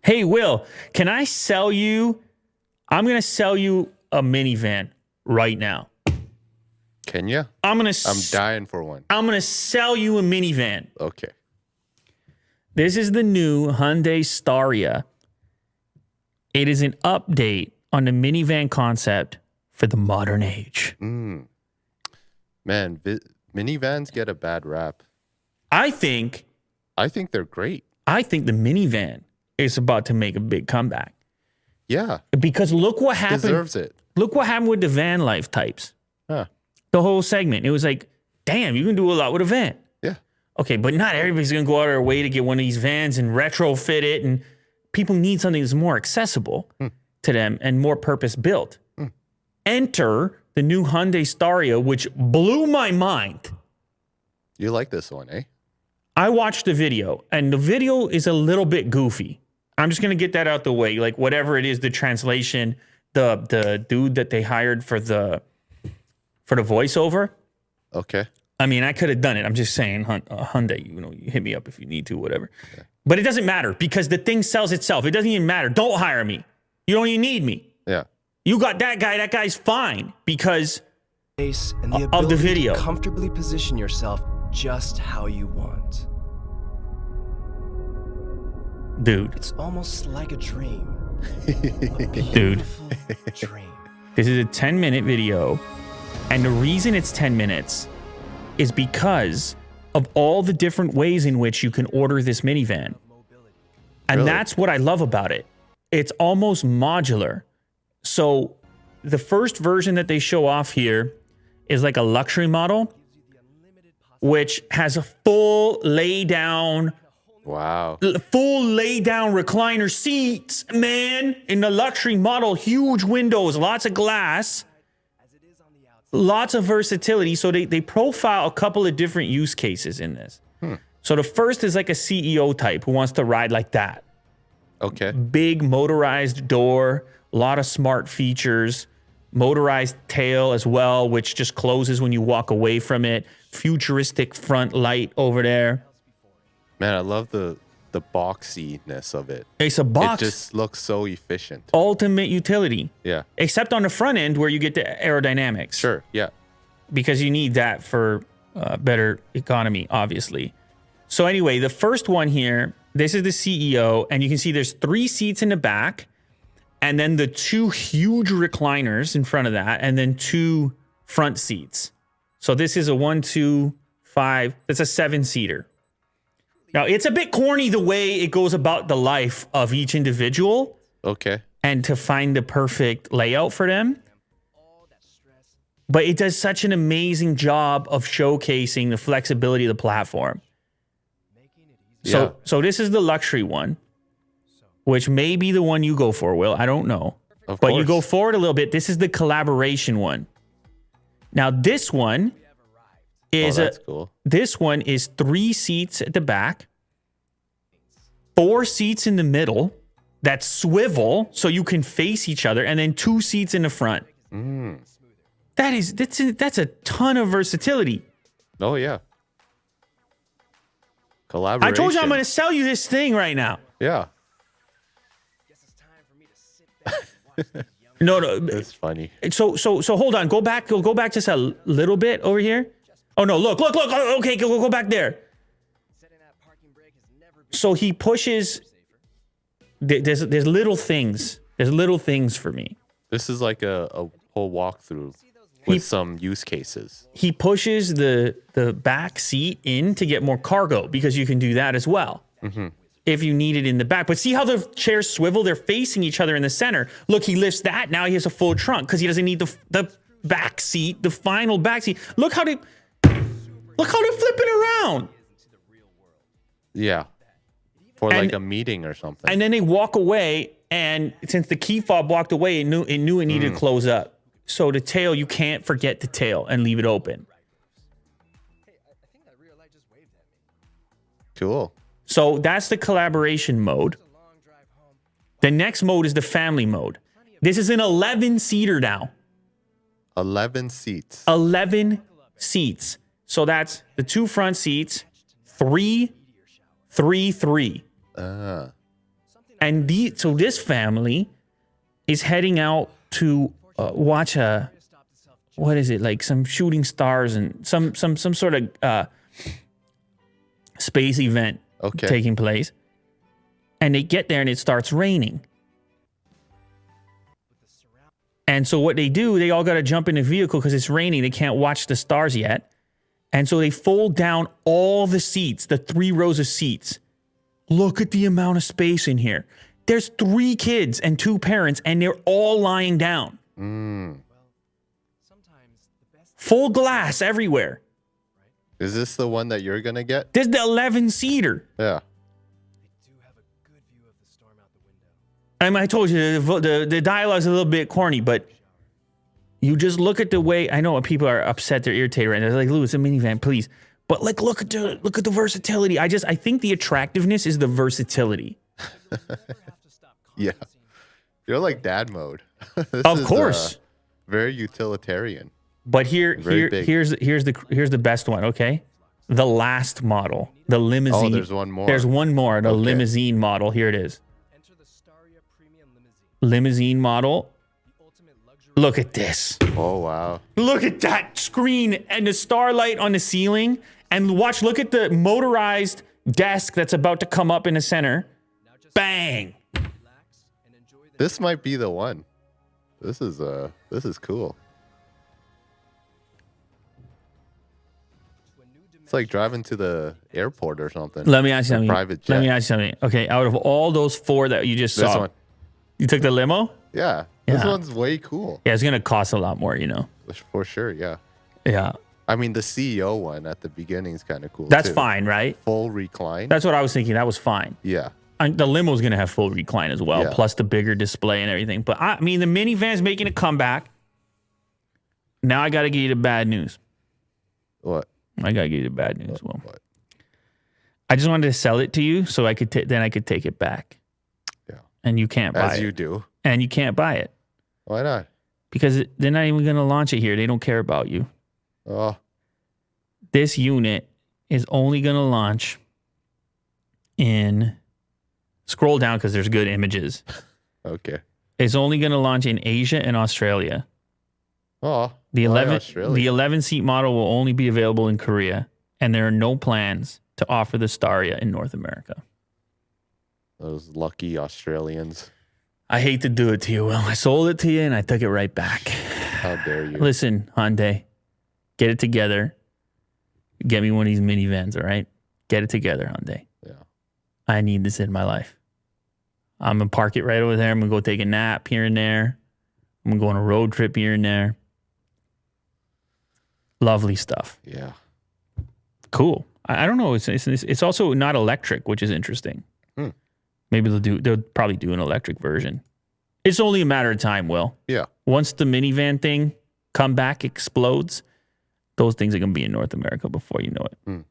Hey, Will, can I sell you? I'm going to sell you a minivan right now. Can you? I'm dying for one. I'm going to sell you a minivan. Okay. This is the new Hyundai STARIA. It is an update on the minivan concept for the modern age. Man, minivans get a bad rap. I think they're great. I think the minivan is about to make a big comeback. Yeah. Because look what happened. Deserves it. Look what happened with the van life types. Huh. The whole segment. It was like, damn, you can do a lot with a van. Yeah. Okay, but not everybody's going to go out of their way to get one of these vans and retrofit it. And people need something that's more accessible to them and more purpose-built. Enter the new Hyundai STARIA, which blew my mind. You like this one, eh? I watched the video, and the video is a little bit goofy. I'm just going to get that out the way. Like, whatever it is, the translation, the dude that they hired for the voiceover. Okay. I mean, I could have done it. I'm just saying, Hyundai, you hit me up if you need to, whatever. Okay. But it doesn't matter because the thing sells itself. It doesn't even matter. Don't hire me. You don't even need me. Yeah. You got that guy. That guy's fine because and the of the video. To comfortably position yourself just how you want. Dude. It's almost like a dream. Dude. Dream. This is a 10-minute video. And the reason it's 10 minutes is because of all the different ways in which you can order this minivan. And that's what I love about it. It's almost modular. So the first version that they show off here is like a luxury model, which has a full lay down. Wow. Full lay down recliner seats, man. In the luxury model, huge windows, lots of glass, lots of versatility. So they profile a couple of different use cases in this. So the first is like a CEO type who wants to ride like that. Okay. Big motorized door, a lot of smart features, motorized tail as well, which just closes when you walk away from it. Futuristic front light over there. Man, I love the boxiness of it. It's a box. It just looks so efficient. Ultimate utility. Yeah. Except on the front end where you get the aerodynamics. Sure, yeah. Because you need that for better economy, obviously. So anyway, the first one here, this is the CEO, and you can see there's 3 seats in the back, and then the 2 huge recliners in front of that, and then 2 front seats. So this is a 1, 2, 5, that's a 7-seater. Now, it's a bit corny the way it goes about the life of each individual. Okay. And to find the perfect layout for them. But it does such an amazing job of showcasing the flexibility of the platform. So this is the luxury one, which may be the one you go for, Will. I don't know. But you go forward a little bit. This is the collaboration one. Now, this one is cool. This one is 3 seats at the back, 4 seats in the middle that swivel so you can face each other, and then 2 seats in the front. That's a ton of versatility. Oh yeah. Collaboration. I told you I'm going to sell you this thing right now. Yeah. No. That's funny. So hold on. Go back just a little bit over here. Oh no! Look! Okay, go back there. So he pushes. There's little things. There's little things for me. This is like a whole walkthrough with some use cases. He pushes the back seat in to get more cargo because you can do that as well if you need it in the back. But see how the chairs swivel? They're facing each other in the center. Look, he lifts that. Now he has a full trunk because he doesn't need the back seat, the final back seat. Look how they're flipping around. Yeah. For like a meeting or something. And then they walk away, and since the key fob walked away, it knew it needed to close up. So the tail, you can't forget the tail and leave it open. Cool. So that's the collaboration mode. The next mode is the family mode. This is an 11-seater now. 11 seats. 11 seats. So that's the 2 front seats, 3, 3, 3. And so this family is heading out to watch what is it, like some shooting stars and some sort of space event taking place. And they get there and it starts raining. And so what they do, they all got to jump in the vehicle because it's raining. They can't watch the stars yet. And so they fold down all the seats, the 3 rows of seats. Look at the amount of space in here. There's 3 kids and 2 parents, and they're all lying down. Full glass everywhere. Is this the one that you're going to get? This is the 11-seater. Yeah. I mean, I told you, the dialogue's a little bit corny, but you just look at the way, I know people are upset, they're irritated right now. They're like, Lou, it's a minivan, please. But like, look at the versatility. I think the attractiveness is the versatility. Yeah. You're like dad mode. Of course. Very utilitarian. But here's the best one, okay? The last model, the limousine. Oh, there's one more. There's one more, the limousine model. Here it is. Enter the STARIA Premium Limousine model. Look at this. Oh, wow. Look at that screen and the starlight on the ceiling. And look at the motorized desk that's about to come up in the center. Bang. This might be the one. This is cool. It's like driving to the airport or something. Let me ask you something. Private jet. Let me ask you something. Okay, out of all those 4 that you just saw, This one. you took the limo? Yeah. This one's way cool. Yeah, it's gonna cost a lot more, For sure, yeah. Yeah. I mean, the CEO one at the beginning is kind of cool. That's too. fine, right? Full recline. That's what I was thinking. That was fine. Yeah. The limo's gonna have full recline as well, Yeah. plus the bigger display and everything. But I mean, the minivan's making a comeback. Now I gotta give you the bad news. What? I gotta give you the bad news. Well, What? I just wanted to sell it to you so I could then I could take it back. Yeah. And you can't buy As it. you do. And you can't buy it Why not? because they're not even gonna launch it here. They don't care about you. Oh, This unit is only gonna launch in. Scroll down because there's good images. okay. It's only gonna launch in Asia and Australia. Oh, The why 11 Australia? the 11-seat model will only be available in Korea, and there are no plans to offer the STARIA in North America. Those lucky Australians. I hate to do it to you, Will. I sold it to you and I took it right back. How dare you? Listen, Hyundai, get it together. Get me one of these minivans, all right? Get it together, Hyundai. Yeah. I need this in my life. I'm going to park it right over there. I'm going to go take a nap here and there. I'm going to go on a road trip here and there. Lovely stuff. Yeah. Cool. I don't know. It's also not electric, which is interesting. Maybe they'll probably do an electric version. It's only a matter of time, Will. Yeah. Once the minivan thing comeback explodes, those things are going to be in North America before you know it.